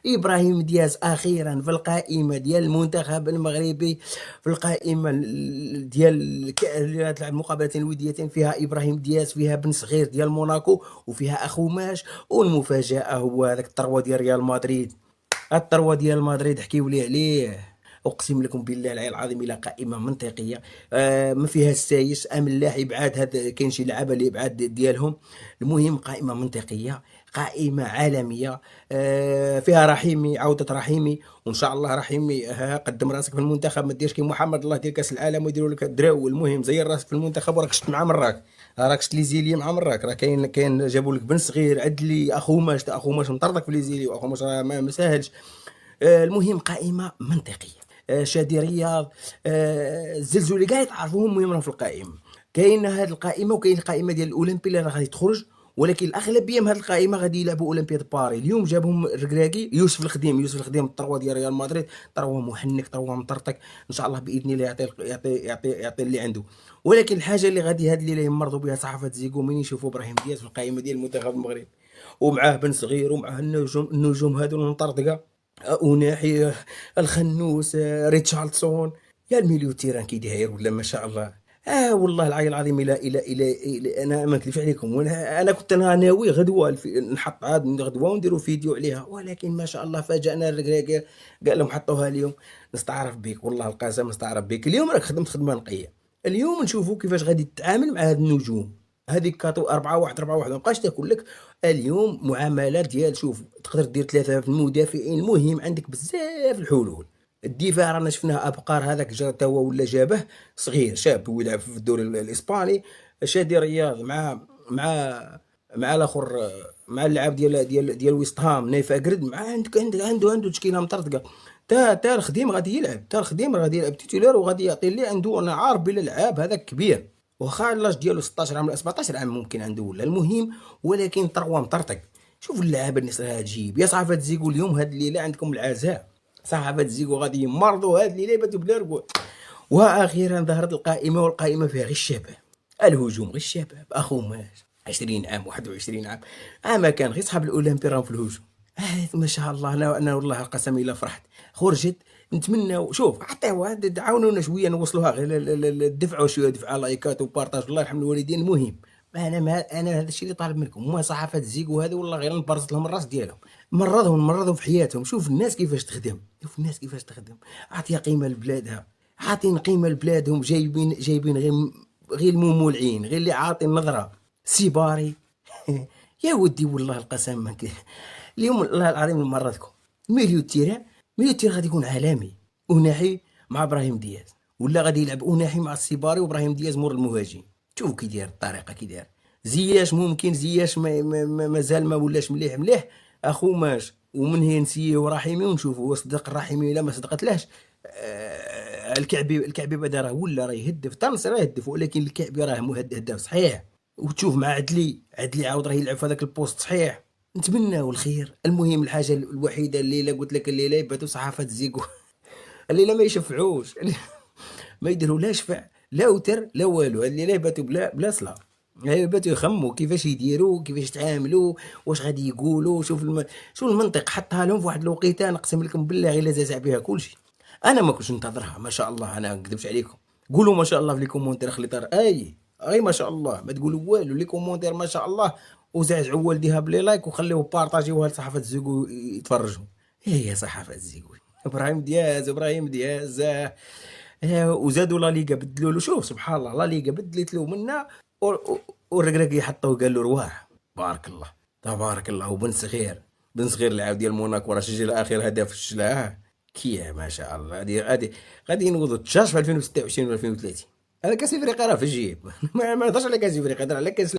ابراهيم دياز اخيرا في القائمه ديال المنتخب المغربي، في القائمه ديال ديال المقابلتين الوديتين، فيها ابراهيم دياز، فيها بن صغير ديال موناكو، وفيها اخو ماش. والمفاجاه هو هذاك الثروه ديال ريال مدريد. الثروه ديال مدريد حكيوا لي عليه. اقسم لكم بالله العلي العظيم الى قائمه منطقيه. ما فيها السايس ام اللاعب عاد، هذا كاين شي لعابه اللي بعاد ديالهم. المهم قائمه منطقيه، قائمه عالميه. فيها رحيمي، عوده رحيمي، وان شاء الله رحيمي قدم راسك في المنتخب، ما ديرش كيما محمد الله ديال كاس العالم ويديروا لك الدراو. المهم زير راسك في المنتخب، وراك شفت مع مراك، راك شفت لي زيلي مع مراك، راه كاين جابوا لك بن صغير عدلي، اخو ماش مطردك في لي زيلي، واخو ماش راه ما ساهلش. المهم قائمه منطقيه. شادي رياض، الزلزولي كاع يتعرفوهم، المهم راهم في القائمه. كاين هذه القائمه، وكاين القائمه ديال الاولمبي اللي راه غادي تخرج، ولكن الاغلبيه من هذه القائمه غادي يلعبوا اولمبياد باري. اليوم جابهم الركراكي يوسف الخديم الثروه ديال ريال مدريد، ثروه محنك، ثروه مطرطق، ان شاء الله باذن الله يعطي اللي عنده. ولكن الحاجه اللي غادي هاد الليله يمرضوا بها صحافه زيكو من يشوفوا ابراهيم دياز في القائمه ديال المنتخب المغربي، ومعاه بن صغير، ومعاه النجوم هذو المطرطقه، وناحي الخنوس، ريتشاردسون. يا الميليو تيران كي داير ولا ما شاء الله. والله العلي العظيم، الى انا ما نكذبش عليكم، انا كنت ناوي غدوه نحط عاد غدوه ونديروا فيديو عليها، ولكن ما شاء الله فاجأنا الركراكي، قال لهم حطوها اليوم. نستعرف بك والله القسم، نستعرف بك. اليوم راك خدمت خدمه نقيه. اليوم نشوفوا كيفاش غادي تتعامل مع هاد النجوم. هذيك كاتو 4-1 4-1 ما بقاش تاكل لك. اليوم معاملات ديال، شوف تقدر دير ثلاثه في المدافعين، المهم عندك بزاف الحلول. الدفاع رانا شفناه، ابقار هذاك جا تا هو ولا جابه صغير شاب ويلعب في الدوري الاسباني. شادي رياض مع الاخر، مع اللاعب ديال ويست هام نايف اكرد، مع عنده تشكيله مطرطقه. تا الخديم غادي يلعب، تا الخديم غادي يلعب تيتولار، وغادي يعطي اللي عنده. انا عارف بلا لعاب هذاك كبير، واخا اللاج ديالو 16 عام ولا 17 عام ممكن عنده ولا. المهم ولكن ثروه مطرطق. شوف اللعابه اللي راها تجيب يا صحافه زيكو. اليوم هاد الليله عندكم العزاء، صحافه زيكو غادي يمرضوا هاد الليله باتوا بلا ركوع. واخيرا ظهرت القائمه، والقائمه فيها غير الشباب. الهجوم غير الشباب، اخو ماش 20 عام 21 عام. ما كان غير صحاب الاولمبي راهم في الهجوم. ما شاء الله. انا والله القسم الا فرحت خرجت. نتمنى شوف عطيوها، عاونونا شويه نوصلوها، غير دفعوا شويه، دفعوا لايكات وبارطاج، الله يرحم الوالدين. المهم انا هذا الشيء اللي طالب منكم. ما صحافه زيكو هذه والله غير نبرز لهم الراس ديالهم، مرضهم في حياتهم. شوف الناس كيفاش تخدم، شوف الناس كيفاش تخدم. عطيها قيمه لبلادها، عاطين قيمه لبلادهم. جايبين غير الممولعين، غير اللي عاطين نظره. سيباري يا ودي والله القسم ما اليوم الله العظيم مرضكم. ميليو تيران غادي يكون عالمي. وناحي مع ابراهيم دياز، ولا غادي يلعب وناحي مع السيباري وابراهيم دياز مور المهاجم. شوف كي داير الطريقه، كي داير زياش. ممكن زياش مازال ما ولاش مليح اخو ماش. ومن هي نسيه ورحيمي ونشوفوا هو صدق الرحيمي ولا ما صدقتلاش. الكعبي بدا راه ولا راه يهدف، طنس راه يهدف، ولكن الكعبي راه هداف صحيح. وتشوف مع عدلي عاود راه يلعب في هذاك البوست صحيح. نتمناو الخير. المهم الحاجه الوحيده اللي قلت لك، الليله يباتوا صحافه زيكو الليله ما يشفعوش ما يديروا لا شفع لا وتر لا والو. الليله يباتوا بلا صلاه، يباتوا يخموا كيفاش يديروا، كيفاش يتعاملوا، واش غادي يقولوا. شوف المنطق حطها لهم في واحد الوقيته. نقسم لكم بالله غير زعزع بها كلشي. انا ما كنتش ننتظرها ما شاء الله. انا ما نكذبش عليكم. قولوا ما شاء الله في لي كومونتير، خلي طار اي ما شاء الله. ما تقولوا والو، لي كومونتير ما شاء الله. وزعزعوا والديها بلي لايك، وخليوه بارطاجيوها لصحافه زيكو يتفرجوا. هي صحافه زيكو ابراهيم دياز وزادوا لا ليغا، بدلوا له. شوف سبحان الله، لا ليغا بدلت له منا، والركراكي حطوه قال له رواح. بارك الله تبارك الله. وبن صغير اللاعب ديال موناكو راه سجل اخر هدف في الشلا. كي ما شاء الله. هذه غادي ينوضوا تشاش في 2026 و 2030. هذا كاس افريقيا راه في الجيب ما نهضرش على كاس افريقيا، نهضر على كاس